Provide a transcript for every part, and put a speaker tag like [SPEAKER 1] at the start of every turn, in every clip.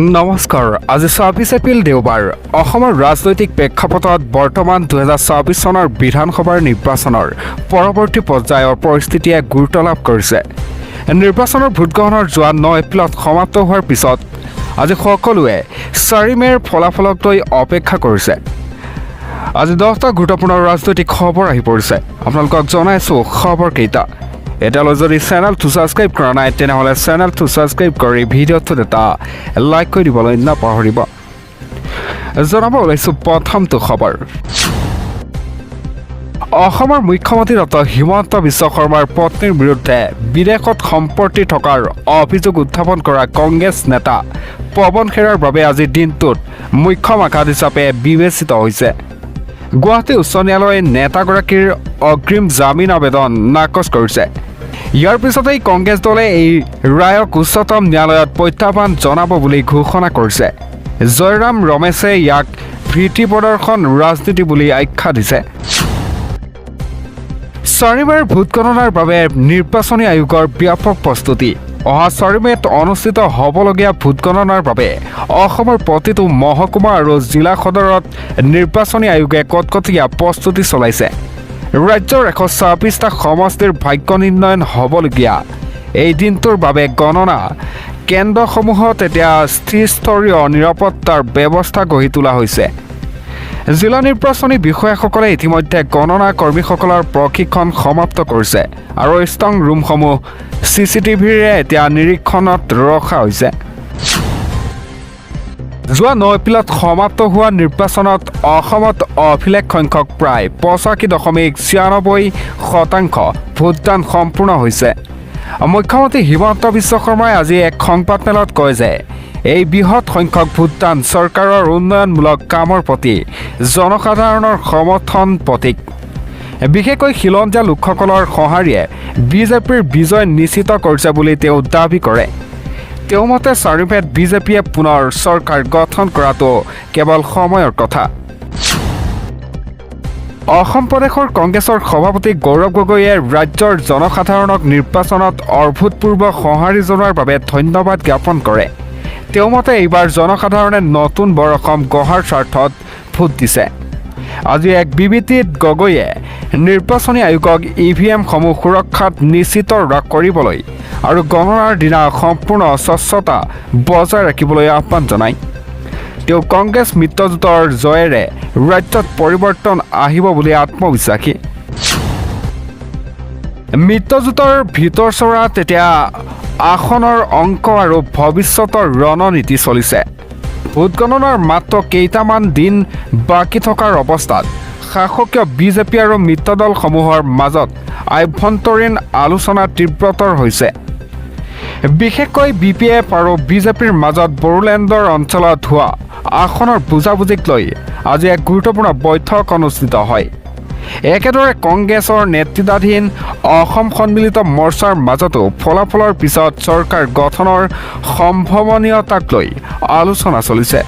[SPEAKER 1] নমস্কাৰ। আজি ২৬ এপ্ৰিল দেওবাৰ। অসমৰ ৰাজনৈতিক প্ৰেক্ষাপটত বৰ্তমান ২০২৪ চনৰ বিধানসভাৰ নিৰ্বাচনৰ পৰৱৰ্তী পৰ্যায়ৰ পৰিস্থিতিয়ে গুৰুত্ব লাভ কৰিছে। নিৰ্বাচনৰ ভোটগ্ৰহণৰ যোৱা ৯ এপ্ৰিলত সমাপ্ত হোৱাৰ পিছত আজি সকলোৱে ৪ মে'ৰ ফলাফলক লৈ অপেক্ষা কৰিছে। আজি 10টা গুৰুত্বপূৰ্ণ ৰাজনৈতিক খবৰ আহি পৰিছে। আপোনালোকক জনাইছোঁ খবৰকেইটা। এতিয়ালৈ যদি চেনেলটো ছাবস্ক্ৰাইব কৰা নাই তেনেহ'লে চেনেলটো ছাবস্ক্ৰাইব কৰি ভিডিঅ'টোত এটা লাইক কৰি দিবলৈ নাপাহৰিব। জনাব ওলাইছোঁ প্ৰথমটো খবৰ। অসমৰ মুখ্যমন্ত্ৰী ডক্টৰ হিমন্ত বিশ্ব শৰ্মাৰ পত্নীৰ বিৰুদ্ধে বিদেশত সম্পত্তি থকাৰ অভিযোগ উত্থাপন কৰা কংগ্ৰেছ নেতা পৱন খেৰাৰ বাবে আজিৰ দিনটোত মুখ্য আঘাত হিচাপে বিবেচিত হৈছে। গুৱাহাটী উচ্চ ন্যায়ালয়ে নেতাগৰাকীৰ অগ্ৰিম জামিন আবেদন নাকচ কৰিছে। ইয়াৰ পিছতেই কংগ্ৰেছ দলে এই ৰায়ক উচ্চতম ন্যায়ালয়ত প্ৰত্যাহ্বান জনাব বুলি ঘোষণা কৰিছে। জয়ৰাম ৰমেশে ইয়াক ভীতি প্ৰদৰ্শন ৰাজনীতি বুলি আখ্যা দিছে। ৪ মে'ৰ ভোটগণনাৰ বাবে নিৰ্বাচনী আয়োগৰ ব্যাপক প্ৰস্তুতি। অহা ৪ মে'ত অনুষ্ঠিত হ'বলগীয়া ভোটগণনাৰ বাবে অসমৰ প্ৰতিটো মহকুমা আৰু জিলা সদৰত নিৰ্বাচনী আয়োগে কটকটীয়া প্ৰস্তুতি চলাইছে। ৰাজ্যৰ ১২৬টা সমষ্টিৰ ভাগ্য নিৰ্ণয়ন হ'বলগীয়া এই দিনটোৰ বাবে গণনা কেন্দ্ৰসমূহত এতিয়া ত্ৰিস্তৰীয় নিৰাপত্তাৰ ব্যৱস্থা গঢ়ি তোলা হৈছে। জিলা নিৰ্বাচনী বিষয়াসকলে ইতিমধ্যে গণনা কৰ্মীসকলৰ প্ৰশিক্ষণ সমাপ্ত কৰিছে আৰু ষ্ট্ৰং ৰুমসমূহ CCTVৰে এতিয়া নিৰীক্ষণত ৰখা হৈছে। যোৱা ৯ এপ্ৰিলত সমাপ্ত হোৱা নিৰ্বাচনত অসমত অভিলেখ সংখ্যক প্ৰায় ৮৫.৯৬% ভোটদান সম্পূৰ্ণ হৈছে। মুখ্যমন্ত্ৰী হিমন্ত বিশ্ব শৰ্মাই আজি এক সংবাদমেলত কয় যে এই বৃহৎ সংখ্যক ভোটদান চৰকাৰৰ উন্নয়নমূলক কামৰ প্ৰতি জনসাধাৰণৰ সমৰ্থন প্ৰতীক। বিশেষকৈ খিলঞ্জীয়া লোকসকলৰ সঁহাৰিয়ে বিজেপিৰ বিজয় নিশ্চিত কৰিছে বুলি তেওঁ দাবী কৰে। তেওঁৰ মতে ৪ মে'ত বিজেপিয়ে পুনৰ চৰকাৰ গঠন কৰাটো কেৱল সময়ৰ কথা। অসম প্ৰদেশৰ কংগ্ৰেছৰ সভাপতি গৌৰৱ গগৈয়ে ৰাজ্যৰ জনসাধাৰণক নিৰ্বাচনত অভূতপূৰ্ব সঁহাৰি জনোৱাৰ বাবে ধন্যবাদ জ্ঞাপন কৰে। তেওঁৰ মতে এইবাৰ জনসাধাৰণে নতুন বৰ অসম গঢ়াৰ স্বাৰ্থত ভোট দিছে। আজি এক বিবৃতিত গগৈয়ে নিৰ্বাচনী আয়োগক EVMসমূহ সুৰক্ষাত নিশ্চিত কৰিবলৈ আৰু গণনাৰ দিনা সম্পূৰ্ণ স্বচ্ছতা বজাই ৰাখিবলৈ আহ্বান জনায়। তেওঁ কংগ্ৰেছ মিত্ৰজোঁটৰ জয়েৰে ৰাজ্যত পৰিৱৰ্তন আহিব বুলি আত্মবিশ্বাসী। মিত্ৰজোঁটৰ ভিতৰচৰাত এতিয়া আসনৰ অংক আৰু ভৱিষ্যতৰ ৰণনীতি চলিছে। ভোটগণনাৰ মাত্ৰ কেইটামান দিন বাকী থকাৰ অৱস্থাত শাসকীয় বিজেপি আৰু মিত্ৰদলসমূহৰ মাজত আভ্যন্তৰীণ আলোচনা তীব্ৰতৰ হৈছে। বিশেষকৈ BPF আৰু বিজেপিৰ মাজত বড়োলেণ্ডৰ অঞ্চলত হোৱা আসনৰ বুজাবুজিক লৈ আজি এক গুৰুত্বপূৰ্ণ বৈঠক অনুষ্ঠিত হয়। একেদৰে কংগ্ৰেছৰ নেতৃত্বাধীন অসম সন্মিলিত মৰ্চাৰ মাজতো ফলাফলৰ পিছত চৰকাৰ গঠনৰ সম্ভাৱনীয়তাক লৈ আলোচনা চলিছে।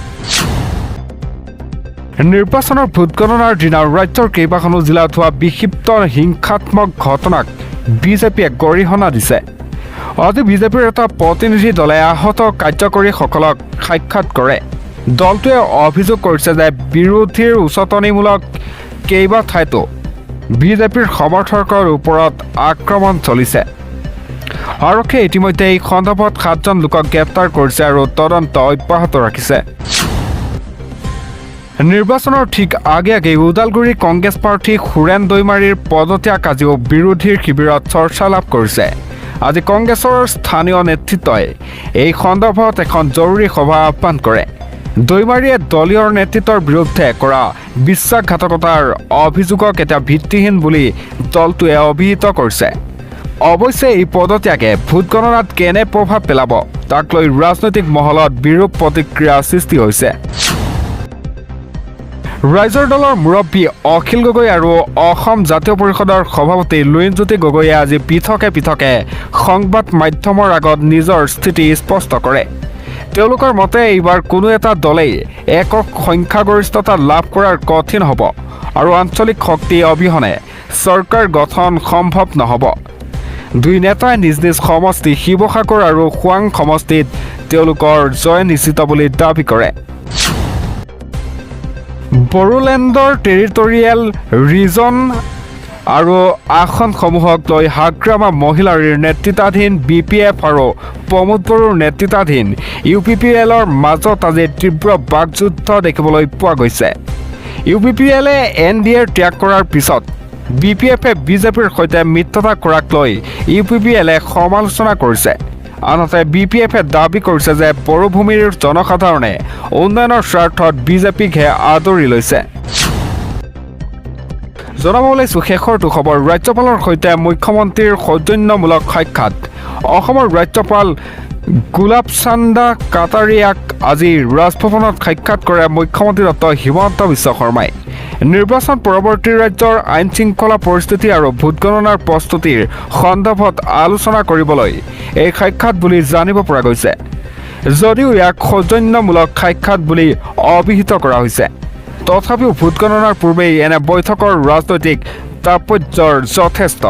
[SPEAKER 1] নিৰ্বাচনৰ ভোটগণনাৰ দিনা ৰাজ্যৰ কেইবাখনো জিলাত হোৱা বিক্ষিপ্ত হিংসাত্মক ঘটনাক বিজেপিয়ে গৰিহণা দিছে। আজি বিজেপিৰ এটা প্ৰতিনিধি দলে আহত কাৰ্যকৰীসকলক সাক্ষাৎ কৰে। দলটোৱে অভিযোগ কৰিছে যে বিৰোধীৰ উচতনিমূলক কেইবা ঠাইতো বিজেপিৰ সমৰ্থকৰ ওপৰত আক্ৰমণ চলিছে। আৰক্ষীয়ে ইতিমধ্যে এই সন্দৰ্ভত 7জন লোকক গ্ৰেপ্তাৰ কৰিছে আৰু তদন্ত অব্যাহত ৰাখিছে। নিৰ্বাচনৰ ঠিক আগে ওদালগুৰি কংগ্ৰেছ প্ৰাৰ্থী সুৰেণ দৈমাৰীৰ পদত্যাগ আজিও বিৰোধীৰ শিবিৰত চৰ্চা লাভ কৰিছে। আজি কংগ্ৰেছৰ স্থানীয় নেতৃত্বই এই সন্দৰ্ভত এখন জৰুৰী সভা আহ্বান কৰে। দৈমাৰীয়ে দলীয় নেতৃত্বৰ বিৰুদ্ধে কৰা বিশ্বাসঘাতকতাৰ অভিযোগক এতিয়া ভিত্তিহীন বুলি দলটোৱে অভিহিত কৰিছে। অৱশ্যে এই পদত্যাগে ভোটগণনাত কেনে প্ৰভাৱ পেলাব তাক লৈ ৰাজনৈতিক মহলত বিৰূপ প্ৰতিক্ৰিয়াৰ সৃষ্টি হৈছে। ৰাইজৰ দলৰ মুৰব্বী অখিল গগৈ আৰু অসম জাতীয় পৰিষদৰ সভাপতি লুৰিণজ্যোতি গগৈয়ে আজি পৃথকে সংবাদ মাধ্যমৰ আগত নিজৰ স্থিতি স্পষ্ট কৰে। তেওঁলোকৰ মতে এইবাৰ কোনো এটা দলেই একক সংখ্যাগৰিষ্ঠতা লাভ কৰাৰ কঠিন হ'ব আৰু আঞ্চলিক শক্তি অবিহনে চৰকাৰ গঠন সম্ভৱ নহ'ব। দুই নেতাই নিজ নিজ সমষ্টি শিৱসাগৰ আৰু খোৱাং সমষ্টিত তেওঁলোকৰ জয় নিশ্চিত বুলি দাবী কৰে। বড়োলেণ্ডৰ টেৰিটৰিয়েল ৰিজন আৰু আসনসমূহক লৈ হাগ্ৰামা মহিলাৰ নেতৃত্বাধীন BPF আৰু প্ৰমোদ বড়োৰ নেতৃত্বাধীন UPPLৰ মাজত আজি তীব্ৰ বাকযুদ্ধ দেখিবলৈ পোৱা গৈছে। UPPLে NDA ত্যাগ কৰাৰ পিছত BPFে বিজেপিৰ সৈতে মিত্ৰতা কৰাক লৈ UPPLে সমালোচনা কৰিছে। আনহাতে BPFে দাবী কৰিছে যে বড়োভূমিৰ জনসাধাৰণে উন্নয়নৰ স্বাৰ্থত বিজেপিকহে আদৰি লৈছে। জনাব ওলাইছো শেষৰটো খবৰ। ৰাজ্যপালৰ সৈতে মুখ্যমন্ত্ৰীৰ সৌজন্যমূলক সাক্ষাৎ। অসমৰ ৰাজ্যপাল গুলাব চান্দা কাটাৰিয়াক আজি ৰাজভৱনত সাক্ষাৎ কৰে মুখ্যমন্ত্ৰী ডক্টৰ হিমন্ত বিশ্ব শৰ্মাই। নিৰ্বাচন পৰৱৰ্তী ৰাজ্যৰ আইন শৃংখলা পৰিস্থিতি আৰু ভোটগণনাৰ প্ৰস্তুতিৰ সন্দৰ্ভত আলোচনা কৰিবলৈ এই সাক্ষাৎ বুলি জানিব পৰা গৈছে। যদিও ইয়াক সৌজন্যমূলক সাক্ষাৎ বুলি অভিহিত কৰা হৈছে, তথাপিও ভোটগণনাৰ পূৰ্বেই এনে বৈঠকৰ ৰাজনৈতিক তাৎপৰ্যৰ যথেষ্ট।